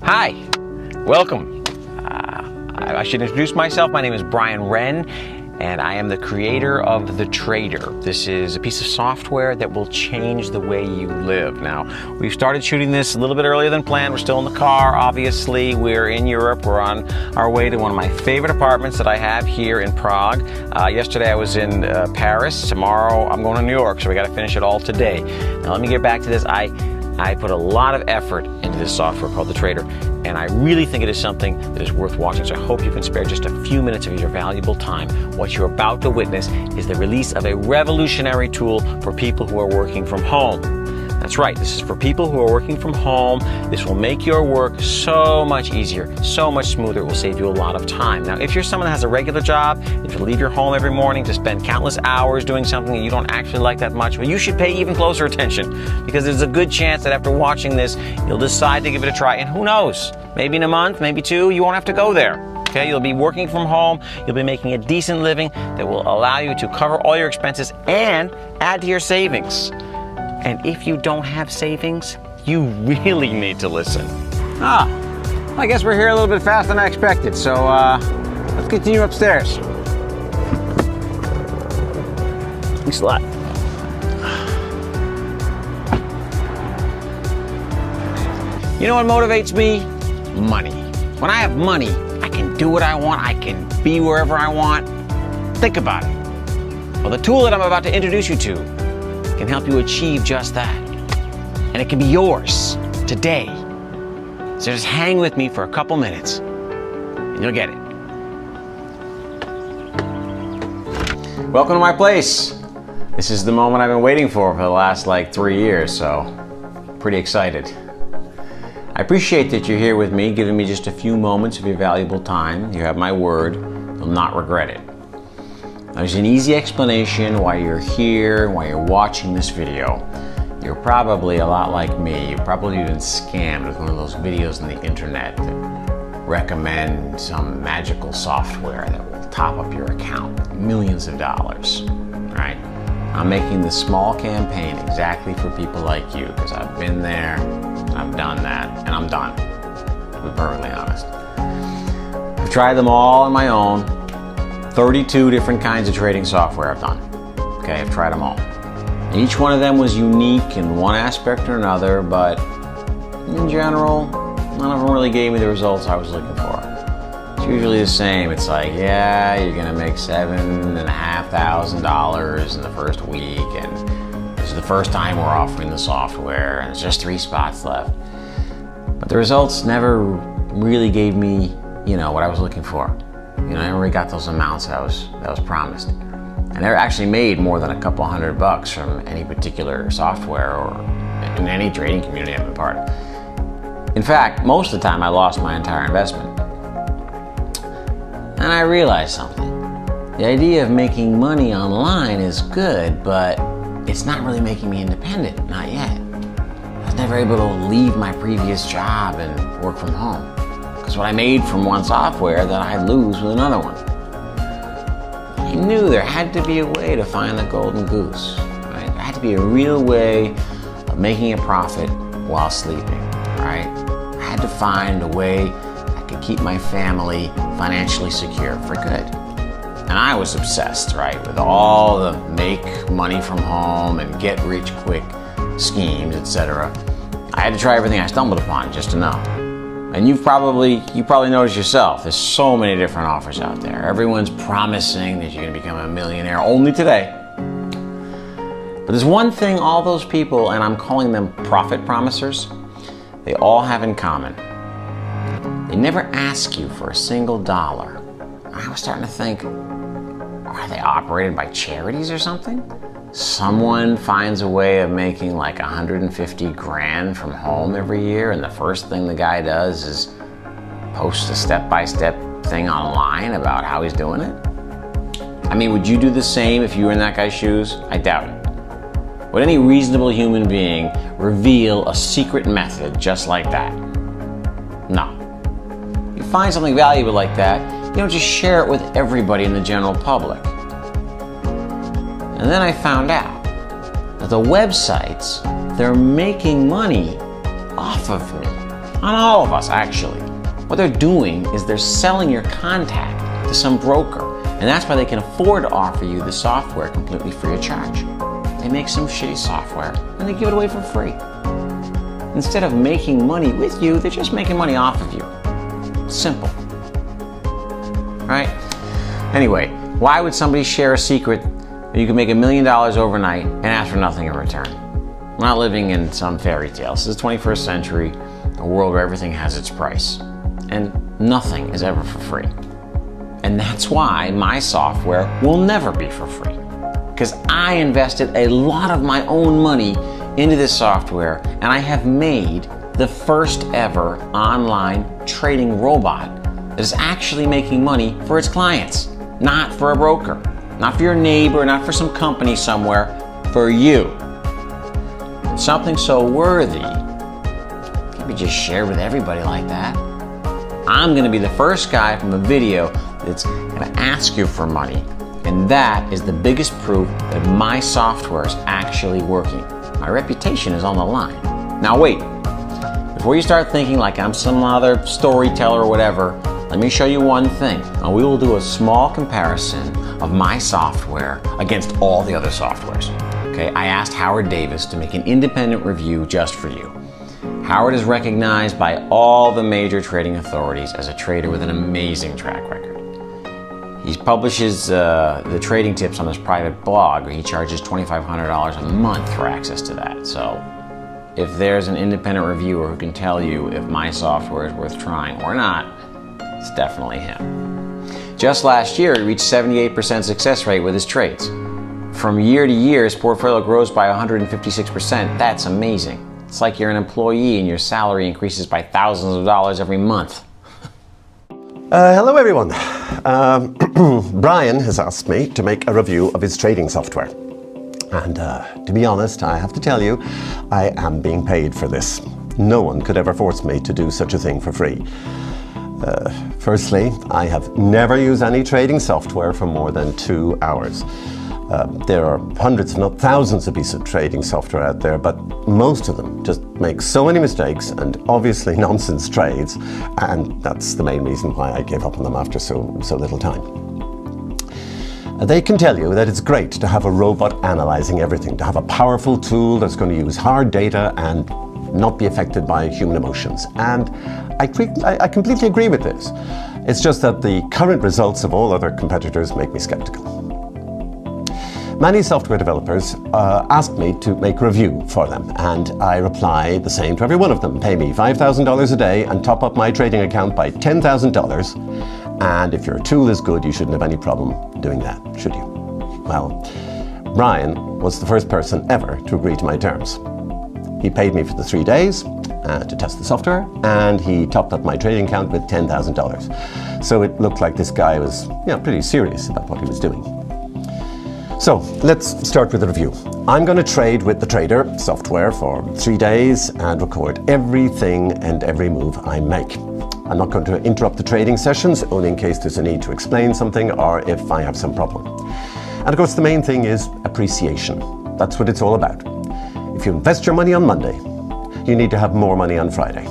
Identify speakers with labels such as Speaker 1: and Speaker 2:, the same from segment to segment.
Speaker 1: Hi, welcome. I should introduce myself. My name is Brian Wren, and I am the creator of The Trader. This is a piece of software that will change the way you live. Now, we've started shooting this a little bit earlier than planned. We're still in the car, obviously. We're in Europe. We're on our way to one of my favorite apartments that I have here in Prague. Yesterday I was in Paris. Tomorrow I'm going to New York, so we got to finish it all today. Now, let me get back to this. I put a lot of effort into this software called The Trader, and I really think it is something that is worth watching, so I hope you can spare just a few minutes of your valuable time. What you're about to witness is the release of a revolutionary tool for people who are working from home. That's right, this is for people who are working from home. This will make your work so much easier, so much smoother. It will save you a lot of time. Now, if you're someone that has a regular job, if you leave your home every morning to spend countless hours doing something that you don't actually like that much, well, you should pay even closer attention, because there's a good chance that after watching this, you'll decide to give it a try. And who knows, maybe in a month, maybe two, you won't have to go there. Okay, you'll be working from home, you'll be making a decent living that will allow you to cover all your expenses and add to your savings. And if you don't have savings, you really need to listen. I guess we're here a little bit faster than I expected, so let's continue upstairs. Thanks a lot. You know what motivates me? Money. When I have money, I can do what I want, I can be wherever I want. Think about it. Well, the tool that I'm about to introduce you to can help you achieve just that. And it can be yours today. So just hang with me for a couple minutes and you'll get it. Welcome to my place. This is the moment I've been waiting for the last 3 years, so pretty excited. I appreciate that you're here with me, giving me just a few moments of your valuable time. You have my word, you'll not regret it. There's an easy explanation why you're here, why you're watching this video. You're probably a lot like me. You've probably been scammed with one of those videos on the internet that recommend some magical software that will top up your account millions of dollars, right? I'm making this small campaign exactly for people like you, because I've been there, I've done that, and I'm done, to be perfectly honest. I've tried them all on my own. 32 different kinds of trading software I've done. Okay, I've tried them all. And each one of them was unique in one aspect or another, but in general, none of them really gave me the results I was looking for. It's usually the same. It's like, yeah, you're gonna make $7,500 in the first week, and this is the first time we're offering the software, and there's just 3 spots left. But the results never really gave me, what I was looking for. I never really got those amounts that was promised. I never actually made more than a couple $100 from any particular software or in any trading community I've been part of. In fact, most of the time I lost my entire investment. And I realized something. The idea of making money online is good, but it's not really making me independent, not yet. I was never able to leave my previous job and work from home. Because what I made from one software that I'd lose with another one. I knew there had to be a way to find the golden goose. Right? There had to be a real way of making a profit while sleeping. Right? I had to find a way I could keep my family financially secure for good. And I was obsessed, right, with all the make money from home and get rich quick schemes, etc. I had to try everything I stumbled upon just to know. And you probably noticed yourself, there's so many different offers out there. Everyone's promising that you're gonna become a millionaire only today. But there's one thing all those people, and I'm calling them profit promisers, they all have in common. They never ask you for a single dollar. I was starting to think, are they operated by charities or something? Someone finds a way of making 150 grand from home every year, and the first thing the guy does is post a step-by-step thing online about how he's doing it? I mean, would you do the same if you were in that guy's shoes? I doubt it. Would any reasonable human being reveal a secret method just like that? No. If you find something valuable like that, you don't just share it with everybody in the general public. And then I found out that the websites, they're making money off of me. on all of us actually. What they're doing is they're selling your contact to some broker, and that's why they can afford to offer you the software completely free of charge. They make some shitty software and they give it away for free. Instead of making money with you, they're just making money off of you. Simple. Right? Anyway, why would somebody share a secret that you can make $1 million overnight and ask for nothing in return? We're not living in some fairy tale. This is the 21st century, a world where everything has its price. And nothing is ever for free. And that's why my software will never be for free. Because I invested a lot of my own money into this software, and I have made the first ever online trading robot that is actually making money for its clients, not for a broker, not for your neighbor, not for some company somewhere, for you. And something so worthy can't be just shared with everybody like that. I'm going to be the first guy from a video that's going to ask you for money, and that is the biggest proof that my software is actually working. My reputation is on the line. Now wait, before you start thinking like I'm some other storyteller or whatever, let me show you one thing. Now we will do a small comparison of my software against all the other softwares. Okay, I asked Howard Davis to make an independent review just for you. Howard is recognized by all the major trading authorities as a trader with an amazing track record. He publishes the trading tips on his private blog. He charges $2,500 a month for access to that. So if there's an independent reviewer who can tell you if my software is worth trying or not, it's definitely him. Just last year, he reached 78% success rate with his trades. From year to year, his portfolio grows by 156%. That's amazing. It's like you're an employee and your salary increases by thousands of dollars every month.
Speaker 2: Hello everyone. Brian has asked me to make a review of his trading software. And to be honest, I have to tell you, I am being paid for this. No one could ever force me to do such a thing for free. Firstly, I have never used any trading software for more than 2 hours. There are hundreds, if not thousands, of pieces of trading software out there, but most of them just make so many mistakes and obviously nonsense trades, and that's the main reason why I gave up on them after so little time. They can tell you that it's great to have a robot analyzing everything, to have a powerful tool that's going to use hard data and not be affected by human emotions. And I completely agree with this. It's just that the current results of all other competitors make me skeptical. Many software developers ask me to make a review for them, and I reply the same to every one of them. Pay me $5,000 a day and top up my trading account by $10,000. And if your tool is good, you shouldn't have any problem doing that, should you? Well, Brian was the first person ever to agree to my terms. He paid me for the 3 days to test the software, and he topped up my trading account with $10,000. So it looked like this guy was pretty serious about what he was doing. So let's start with the review. I'm going to trade with the Trader software for 3 days and record everything and every move I make. I'm not going to interrupt the trading sessions, only in case there's a need to explain something or if I have some problem. And of course the main thing is appreciation. That's what it's all about. If you invest your money on Monday, you need to have more money on Friday.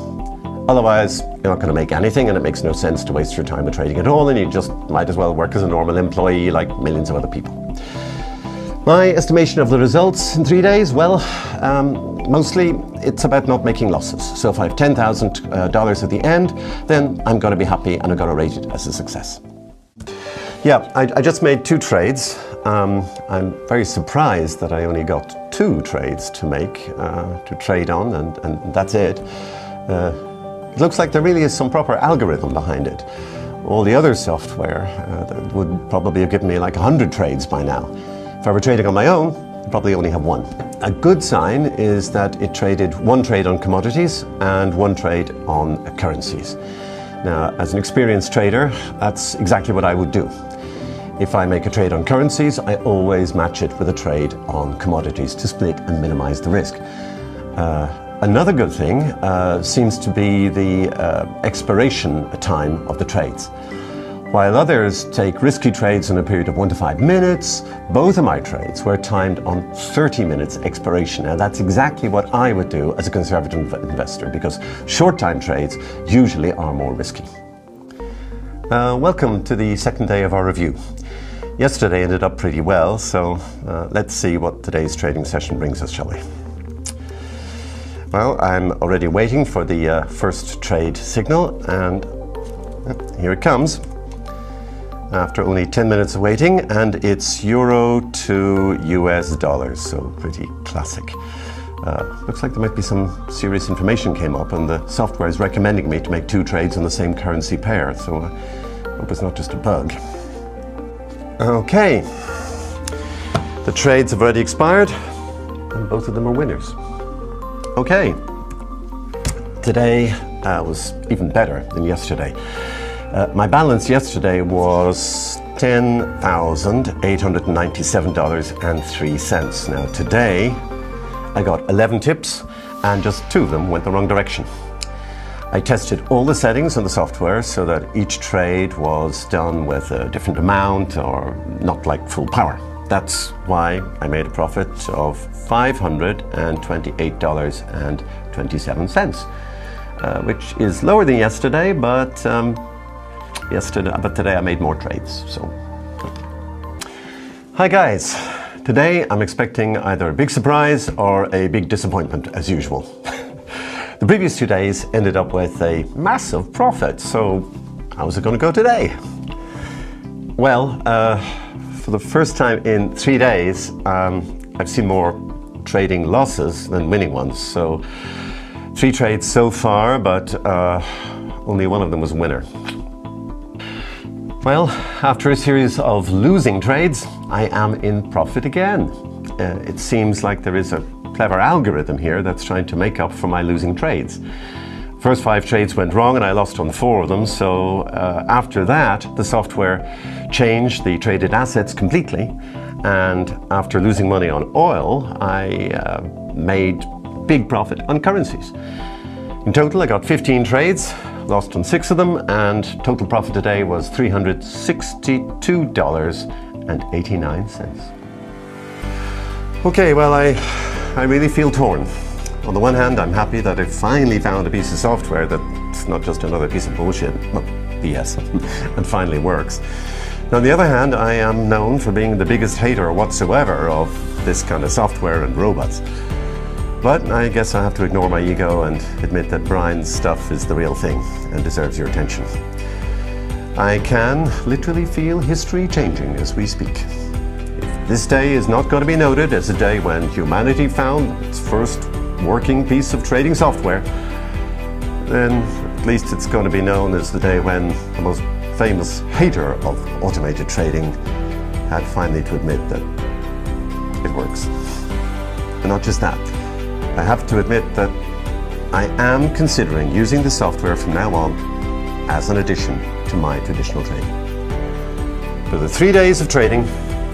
Speaker 2: Otherwise, you're not going to make anything, and it makes no sense to waste your time with trading at all, and you just might as well work as a normal employee like millions of other people. My estimation of the results in 3 days, well, mostly it's about not making losses. So if I have $10,000 at the end, then I'm going to be happy and I'm going to rate it as a success. Yeah, I just made 2 trades. I'm very surprised that I only got 2 trades to make, to trade on, and that's it. It looks like there really is some proper algorithm behind it. All the other software that would probably have given me like 100 trades by now. If I were trading on my own, I'd probably only have 1. A good sign is that it traded 1 trade on commodities and 1 trade on currencies. Now, as an experienced trader, that's exactly what I would do. If I make a trade on currencies, I always match it with a trade on commodities to split and minimize the risk. Another good thing seems to be the expiration time of the trades. While others take risky trades in a period of 1 to 5 minutes, both of my trades were timed on 30 minutes expiration. Now that's exactly what I would do as a conservative investor, because short time trades usually are more risky. Welcome to the second day of our review. Yesterday ended up pretty well, so let's see what today's trading session brings us, shall we? Well, I'm already waiting for the first trade signal, and here it comes. After only 10 minutes of waiting, and it's euro to US dollars, so pretty classic. Looks like there might be some serious information came up, and the software is recommending me to make 2 trades on the same currency pair, so I hope it's not just a bug. Okay, the trades have already expired, and both of them are winners. Okay, today was even better than yesterday. My balance yesterday was $10,897.03. Now today I got 11 tips and just 2 of them went the wrong direction. I tested all the settings on the software so that each trade was done with a different amount or not like full power. That's why I made a profit of $528.27, which is lower than yesterday, but today I made more trades. So, hi guys. Today I'm expecting either a big surprise or a big disappointment, as usual. The previous 2 days ended up with a massive profit, so how's it going to go today? Well, for the first time in 3 days, I've seen more trading losses than winning ones. So 3 trades so far, but only one of them was a winner. Well, after a series of losing trades, I am in profit again. It seems like there is a clever algorithm here that's trying to make up for my losing trades. First 5 trades went wrong and I lost on 4 of them, so after that the software changed the traded assets completely, and after losing money on oil, I made big profit on currencies. In total I got 15 trades, lost on 6 of them, and total profit today was $362.89. Okay, well, I really feel torn. On the one hand, I'm happy that I finally found a piece of software that's not just another piece of bullshit, well, BS, and finally works. Now, on the other hand, I am known for being the biggest hater whatsoever of this kind of software and robots. But I guess I have to ignore my ego and admit that Brian's stuff is the real thing and deserves your attention. I can literally feel history changing as we speak. If this day is not going to be noted as a day when humanity found its first working piece of trading software, then at least it's going to be known as the day when the most famous hater of automated trading had finally to admit that it works. And not just that. I have to admit that I am considering using the software from now on as an addition to my traditional trading. For the 3 days of trading,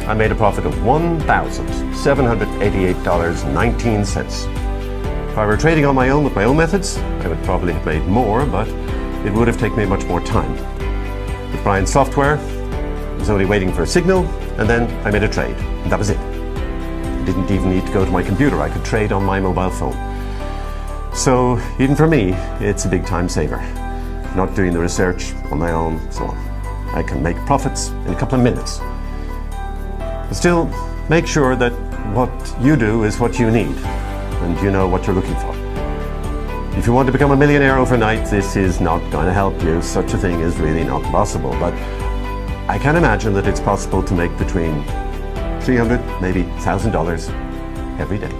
Speaker 2: I made a profit of $1,788.19. If I were trading on my own with my own methods, I would probably have made more, but it would have taken me much more time. With Brian's software, I was only waiting for a signal, and then I made a trade, and that was it. I didn't even need to go to my computer. I could trade on my mobile phone. So even for me, it's a big time saver. Not doing the research on my own, so on. I can make profits in a couple of minutes. But still, make sure that what you do is what you need, and you know what you're looking for. If you want to become a millionaire overnight, this is not going to help you. Such a thing is really not possible, but I can imagine that it's possible to make between $300, maybe $1,000 every day.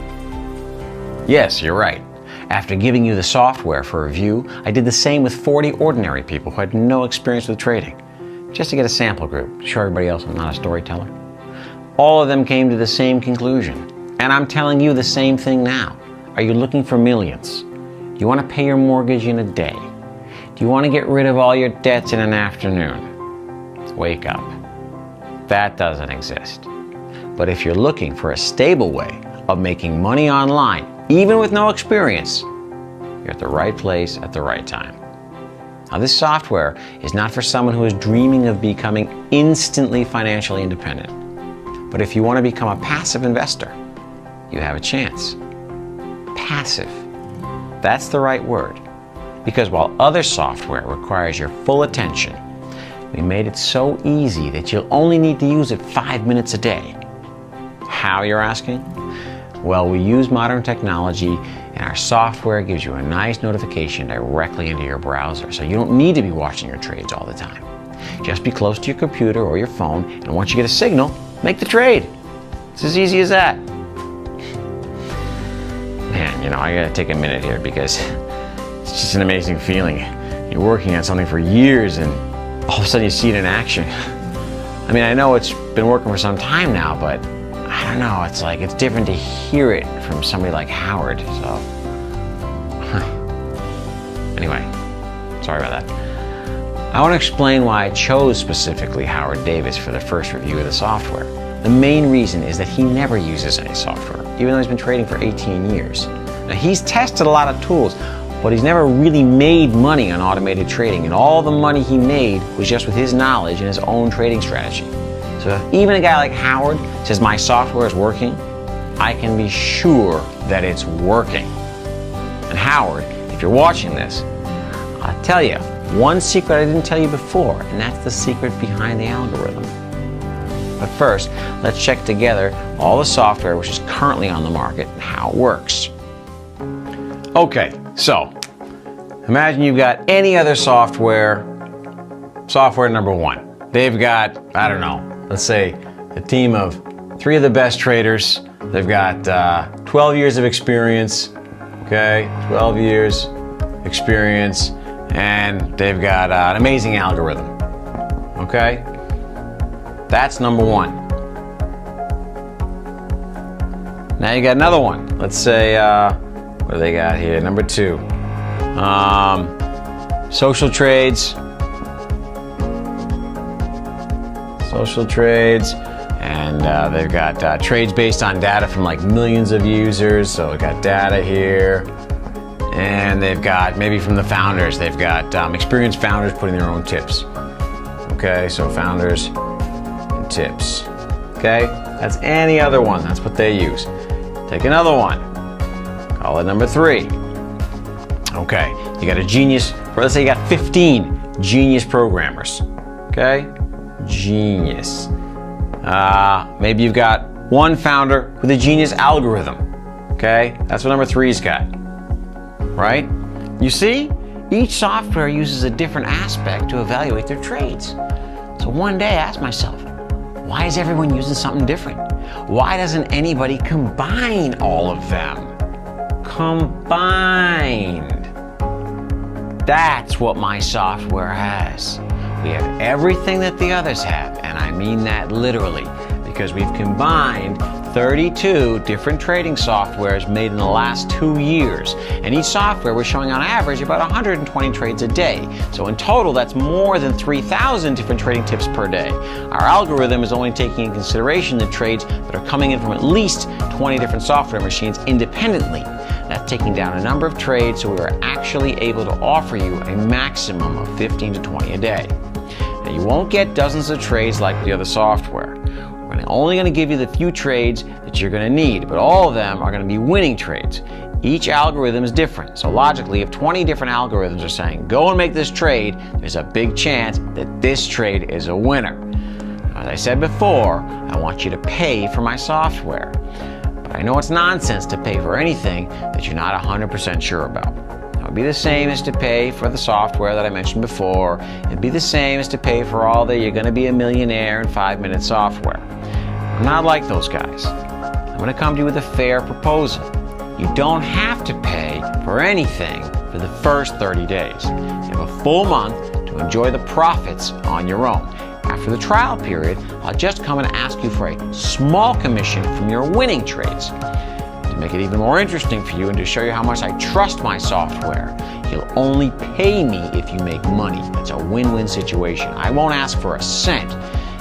Speaker 1: Yes, you're right. After giving you the software for review, I did the same with 40 ordinary people who had no experience with trading, just to get a sample group, to show everybody else I'm not a storyteller. All of them came to the same conclusion, and I'm telling you the same thing now. Are you looking for millions? Do you want to pay your mortgage in a day? Do you want to get rid of all your debts in an afternoon? Wake up. That doesn't exist. But if you're looking for a stable way of making money online, even with no experience, you're at the right place at the right time. Now, this software is not for someone who is dreaming of becoming instantly financially independent. But if you want to become a passive investor, you have a chance. Passive. That's the right word. Because while other software requires your full attention, we made it so easy that you'll only need to use it 5 minutes a day. How, you're asking? Well, we use modern technology, and our software gives you a nice notification directly into your browser, so you don't need to be watching your trades all the time. Just be close to your computer or your phone, and once you get a signal, make the trade. It's as easy as that. Man, you know, I gotta take a minute here because it's just an amazing feeling. You're working on something for years, and all of a sudden you see it in action. I mean, I know it's been working for some time now, but I don't know, it's like, it's different to hear it from somebody like Howard, so. Anyway, sorry about that. I want to explain why I chose specifically Howard Davis for the first review of the software. The main reason is that he never uses any software, even though he's been trading for 18 years. Now, he's tested a lot of tools, but he's never really made money on automated trading, and all the money he made was just with his knowledge and his own trading strategy. So if even a guy like Howard says my software is working, I can be sure that it's working. And Howard, if you're watching this, I'll tell you one secret I didn't tell you before, and that's the secret behind the algorithm. But first, let's check together all the software which is currently on the market and how it works. Okay, so imagine you've got any other software number one. They've got, I don't know, let's say a team of 3 of the best traders. They've got 12 years of experience, okay, 12 years experience, and they've got an amazing algorithm, okay? That's number one. Now you got another one. Let's say, what do they got here? Number 2. Social trades. Social trades, and they've got trades based on data from like millions of users, so we've got data here, and they've got maybe from the founders, they've got experienced founders putting their own tips. Okay, so founders and tips. Okay, that's any other one, that's what they use. Take another one, call it number 3. Okay, you got a genius, or let's say you got 15 genius programmers. Okay, genius. Maybe you've got one founder with a genius algorithm. Okay, that's what number 3's got. Right? You see, each software uses a different aspect to evaluate their trades. So one day I asked myself, why is everyone using something different? Why doesn't anybody combine all of them? Combined. That's what my software has. We have everything that the others have, and I mean that literally, because we've combined 32 different trading softwares made in the last 2 years, and each software was showing on average about 120 trades a day. So in total, that's more than 3,000 different trading tips per day. Our algorithm is only taking into consideration the trades that are coming in from at least 20 different software machines independently. That's taking down a number of trades, so we are actually able to offer you a maximum of 15 to 20 a day. Now, you won't get dozens of trades like the other software. We're only going to give you the few trades that you're going to need, but all of them are going to be winning trades. Each algorithm is different, so logically, if 20 different algorithms are saying, go and make this trade, there's a big chance that this trade is a winner. Now, as I said before, I want you to pay for my software. But I know it's nonsense to pay for anything that you're not 100% sure about. It would be the same as to pay for the software that I mentioned before. It'd be the same as to pay for all the you're going to be a millionaire in 5-minute software. I'm not like those guys. I'm going to come to you with a fair proposal. You don't have to pay for anything for the first 30 days. You have a full month to enjoy the profits on your own. After the trial period, I'll just come and ask you for a small commission from your winning trades. To make it even more interesting for you and to show you how much I trust my software, you'll only pay me if you make money. It's a win-win situation. I won't ask for a cent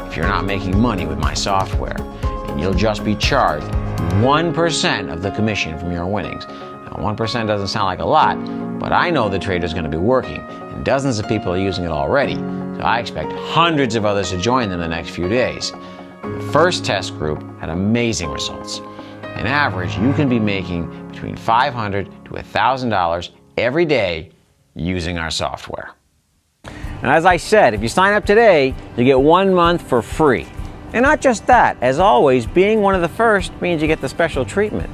Speaker 1: if you're not making money with my software, and you'll just be charged 1% of the commission from your winnings. Now, 1% doesn't sound like a lot, but I know the trader's going to be working, and dozens of people are using it already, so I expect hundreds of others to join them in the next few days. The first test group had amazing results. On average, you can be making between $500 to $1,000 every day using our software. And as I said, if you sign up today, you get 1 month for free. And not just that, as always, being one of the first means you get the special treatment.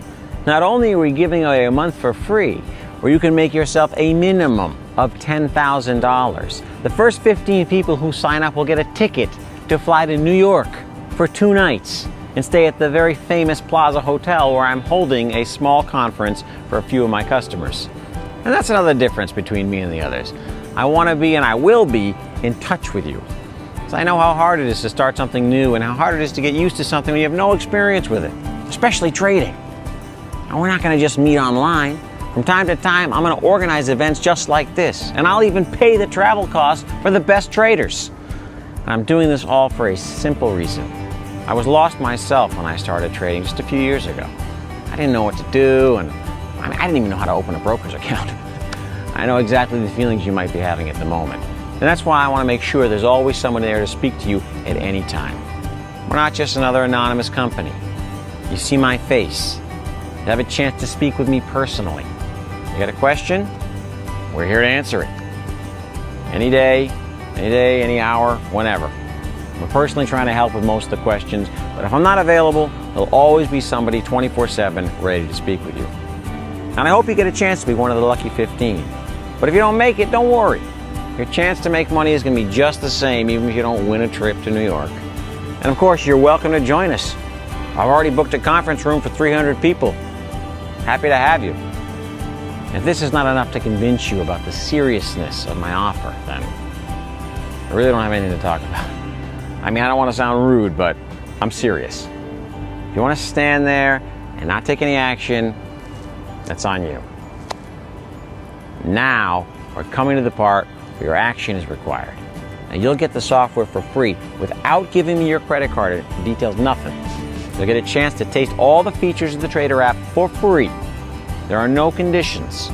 Speaker 1: Not only are we giving away a month for free, where you can make yourself a minimum of $10,000. The first 15 people who sign up will get a ticket to fly to New York for 2 nights and stay at the very famous Plaza Hotel where I'm holding a small conference for a few of my customers. And that's another difference between me and the others. I want to be, and I will be, in touch with you. Because I know how hard it is to start something new and how hard it is to get used to something when you have no experience with it, especially trading. And we're not going to just meet online. From time to time, I'm going to organize events just like this, and I'll even pay the travel costs for the best traders. And I'm doing this all for a simple reason. I was lost myself when I started trading just a few years ago. I didn't know what to do, and I didn't even know how to open a broker's account. I know exactly the feelings you might be having at the moment. And that's why I want to make sure there's always someone there to speak to you at any time. We're not just another anonymous company. You see my face. You have a chance to speak with me personally. You got a question? We're here to answer it. Any day, any hour, whenever. We're personally trying to help with most of the questions, but if I'm not available, there'll always be somebody 24/7 ready to speak with you. And I hope you get a chance to be one of the lucky 15. But if you don't make it, don't worry. Your chance to make money is going to be just the same, even if you don't win a trip to New York. And of course, you're welcome to join us. I've already booked a conference room for 300 people. Happy to have you. If this is not enough to convince you about the seriousness of my offer, then I really don't have anything to talk about. I mean, I don't want to sound rude, but I'm serious. If you want to stand there and not take any action, that's on you. Now, we're coming to the part where your action is required. And you'll get the software for free without giving me your credit card details, nothing. You'll get a chance to taste all the features of the Trader app for free. There are no conditions.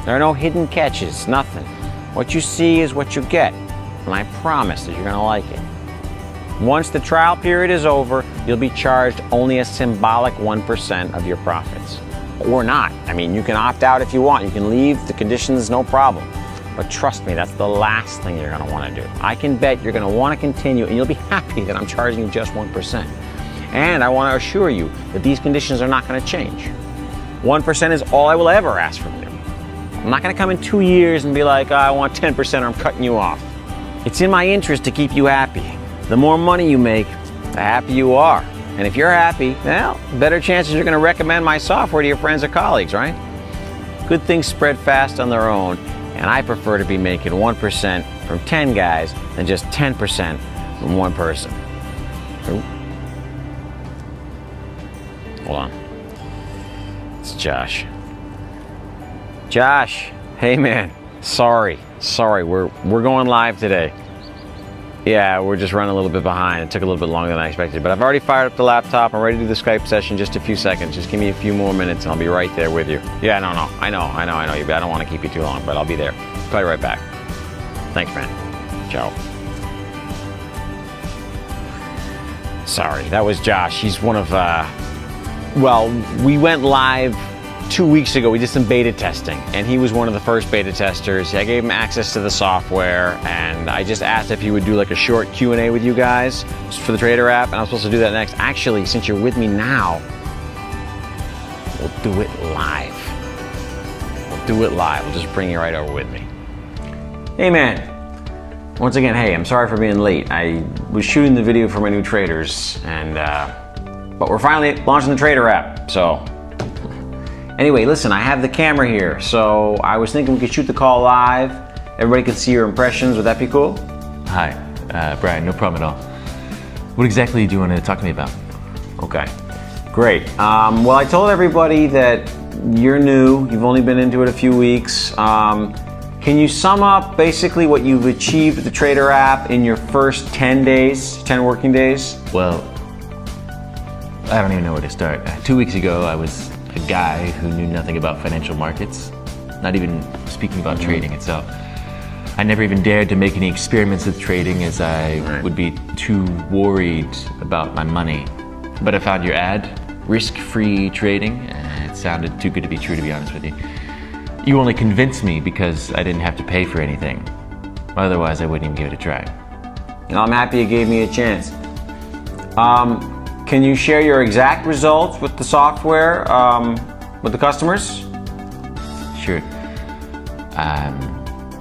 Speaker 1: There are no hidden catches, nothing. What you see is what you get, and I promise that you're going to like it. Once the trial period is over, you'll be charged only a symbolic 1% of your profits. Or not. I mean, you can opt out if you want. You can leave the conditions, no problem. But trust me, that's the last thing you're going to want to do. I can bet you're going to want to continue, and you'll be happy that I'm charging you just 1%. And I want to assure you that these conditions are not going to change. 1% is all I will ever ask from you. I'm not going to come in 2 years and be like, oh, I want 10% or I'm cutting you off. It's in my interest to keep you happy. The more money you make, the happier you are. And if you're happy, well, better chances you're going to recommend my software to your friends or colleagues, right? Good things spread fast on their own, and I prefer to be making 1% from 10 guys than just 10% from one person. Ooh. Hold on. It's Josh. Josh, hey man, sorry, we're going live today. Yeah, we're just running a little bit behind. It took a little bit longer than I expected, but I've already fired up the laptop. I'm ready to do the Skype session. Just a few seconds. Just give me a few more minutes and I'll be right there with you. Yeah, no, I know. I don't want to keep you too long, but I'll be there. Call you right back. Thanks, man. Ciao. Sorry, that was Josh. He's one of, well, we went live 2 weeks ago. We did some beta testing, and he was one of the first beta testers. I gave him access to the software, and I just asked if he would do like a short Q&A with you guys for the Trader app, and I was supposed to do that next. Actually, since you're with me now, we'll do it live. We'll just bring you right over with me. Hey man, once again, hey, I'm sorry for being late. I was shooting the video for my new traders, and but we're finally launching the Trader app, so. Anyway, listen, I have the camera here, so I was thinking we could shoot the call live. Everybody could see your impressions. Would that be cool?
Speaker 3: Hi, Brian, no problem at all. What exactly do you want to talk to me about?
Speaker 1: Okay, great. Well, I told everybody that you're new. You've only been into it a few weeks. Can you sum up basically what you've achieved with the Trader app in your first 10 days, 10 working days?
Speaker 3: Well, I don't even know where to start. 2 weeks ago, I was a guy who knew nothing about financial markets, not even speaking about trading itself. I I never even dared to make any experiments with trading as I would be too worried about my money. But I found your ad, risk-free trading, and it sounded too good to be true, to be honest with you. You only convinced me because I didn't have to pay for anything. Otherwise, I wouldn't even give it a try.
Speaker 1: And I'm happy you gave me a chance. Can you share your exact results with the software, with the customers?
Speaker 3: Sure.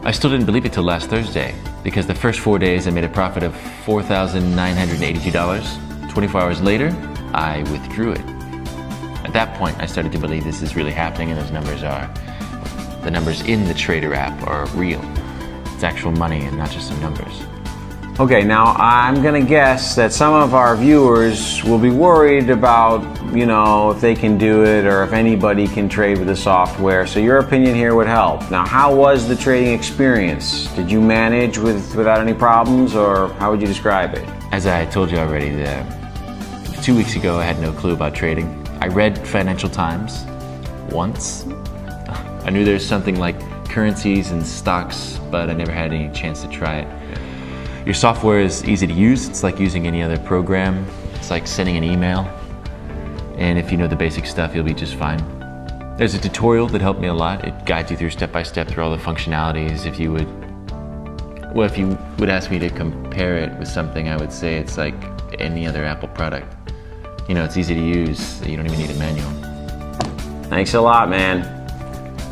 Speaker 3: I still didn't believe it till last Thursday, because the first 4 days I made a profit of $4,982. 24 hours later, I withdrew it. At that point, I started to believe this is really happening, and the numbers in the Trader app are real. It's actual money and not just some numbers.
Speaker 1: Okay, now I'm gonna guess that some of our viewers will be worried about, if they can do it or if anybody can trade with the software. So your opinion here would help. Now, how was the trading experience? Did you manage without any problems, or how would you describe it?
Speaker 3: As I told you already, 2 weeks ago I had no clue about trading. I read Financial Times once. I knew there's something like currencies and stocks, but I never had any chance to try it. Your software is easy to use. It's like using any other program. It's like sending an email. And if you know the basic stuff, you'll be just fine. There's a tutorial that helped me a lot. It guides you through step by step through all the functionalities. If you would ask me to compare it with something, I would say it's like any other Apple product. It's easy to use. You don't even need a manual.
Speaker 1: Thanks a lot, man.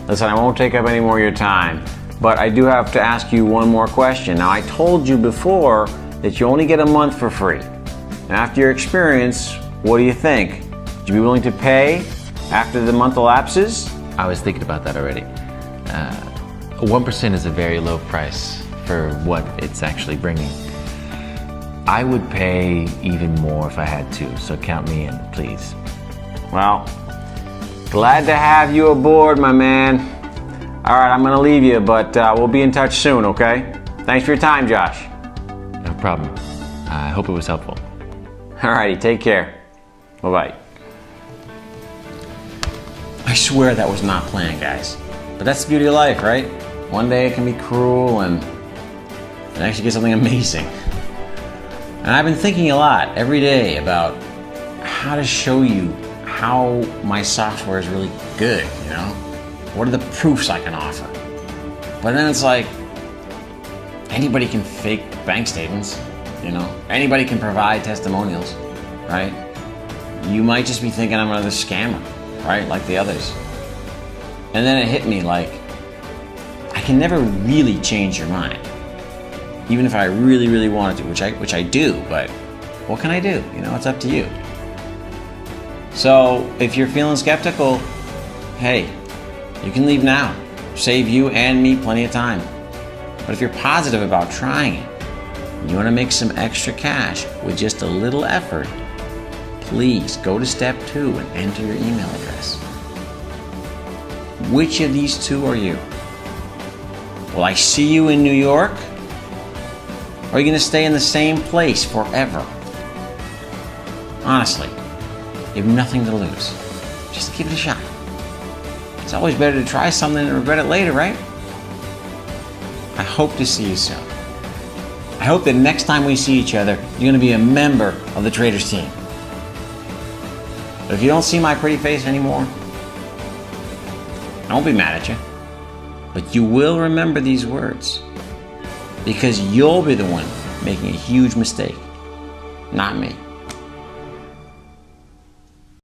Speaker 1: Listen, I won't take up any more of your time, but I do have to ask you one more question. Now, I told you before that you only get a month for free. And after your experience, what do you think? Would you be willing to pay after the month elapses?
Speaker 3: I was thinking about that already. 1% is a very low price for what it's actually bringing. I would pay even more if I had to, so count me in, please.
Speaker 1: Well, glad to have you aboard, my man. All right, I'm gonna leave you, but we'll be in touch soon, okay? Thanks for your time, Josh.
Speaker 3: No problem. I hope it was helpful.
Speaker 1: All righty, take care. Bye-bye. I swear that was not planned, guys. But that's the beauty of life, right? One day it can be cruel and the next you get something amazing. And I've been thinking a lot every day about how to show you how my software is really good, What are the proofs I can offer? But then it's like, anybody can fake bank statements, Anybody can provide testimonials, right? You might just be thinking I'm another scammer, right? Like the others. And then it hit me like, I can never really change your mind. Even if I really, really wanted to, which I do, but what can I do? It's up to you. So if you're feeling skeptical, hey, you can leave now. Save you and me plenty of time. But if you're positive about trying it, and you want to make some extra cash with just a little effort, please go to step 2 and enter your email address. Which of these two are you? Will I see you in New York? Or are you going to stay in the same place forever? Honestly, you have nothing to lose. Just give it a shot. It's always better to try something and regret it later, right? I hope to see you soon. I hope that next time we see each other, you're going to be a member of the Traders team. But if you don't see my pretty face anymore, I won't be mad at you. But you will remember these words. Because you'll be the one making a huge mistake, not me.